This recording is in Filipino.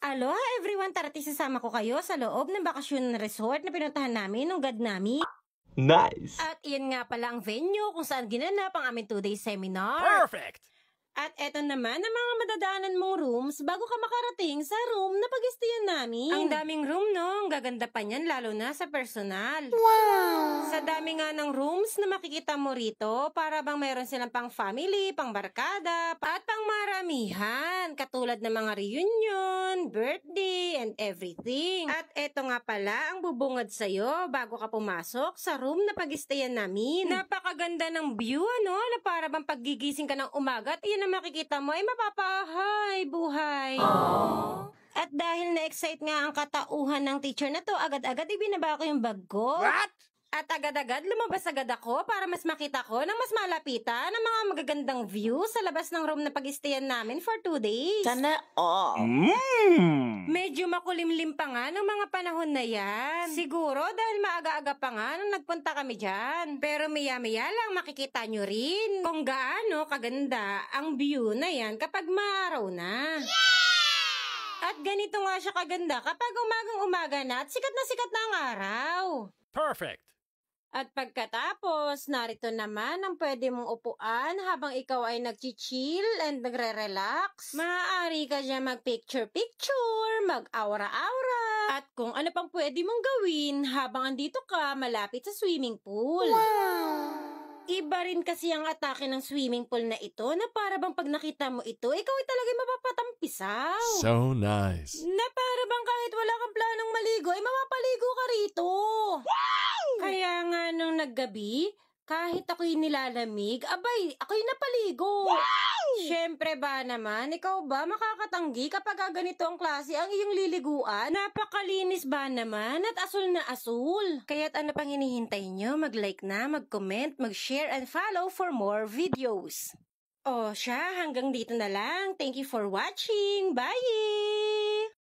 Aloha everyone, tara't isasama ko kayo sa loob ng bakasyon resort na pinuntahan namin nung Gadnami. Nice! At iyan nga pala ang venue kung saan ginanap ang aming 2-day seminar. Perfect! At eto naman ang mga madadaanan mong rooms bago ka makarating sa room na pag-stayan namin. Ang daming room, no? Ang gaganda pa niyan, lalo na sa personal. Wow! Sa dami nga ng rooms na makikita mo rito, para bang mayroon silang pang family, pang barkada, at pang maramihan. Katulad ng mga reunion, birthday, and everything. At eto nga pala ang bubungad sa'yo bago ka pumasok sa room na pag-stayan namin. Napakaganda ng view, ano? Na para bang paggigising ka ng umaga at iyan na makikita mo ay mapapahay buhay. Aww. At dahil na-excite nga ang katauhan ng teacher na to, agad-agad ibinaba ko yung bag ko. What? At agad-agad lumabas agad ako para mas makita ko ng mas malapitan ng mga magagandang view sa labas ng room na pag-stayan namin for 2 days. Sana all. Medyo makulimlim pa nga ng mga panahon na yan. Siguro dahil maaga-aga pa nga nung nagpunta kami dyan. Pero maya-maya lang makikita nyo rin kung gaano kaganda ang view na yan kapag maaraw na. At ganito nga siya kaganda kapag umagang-umaga na at sikat na ang araw. Perfect! At pagkatapos, narito naman ang pwede mong upuan habang ikaw ay nag-chill and nagre-relax. Maaari ka dyan mag-picture-picture, mag-aura-aura, at kung ano pang pwede mong gawin habang andito ka malapit sa swimming pool. Wow! Iba rin kasi ang atake ng swimming pool na ito na para bang pag nakita mo ito, ikaw ay talaga mapapatampisaw. So nice. Na para bang kahit wala kang planong maligo, ay mapapaligo ka rito. Wow! Kaya nga nung naggabi, kahit ako'y nilalamig, abay, ako'y napaligo. Wow! Siyempre ba naman, ikaw ba makakatanggi kapag ganito ang klase ang iyong liliguan? Napakalinis ba naman at asul na asul? Kaya't ano pang hinihintay nyo? Mag-like na, mag-comment, mag-share, and follow for more videos. O siya, hanggang dito na lang. Thank you for watching. Bye!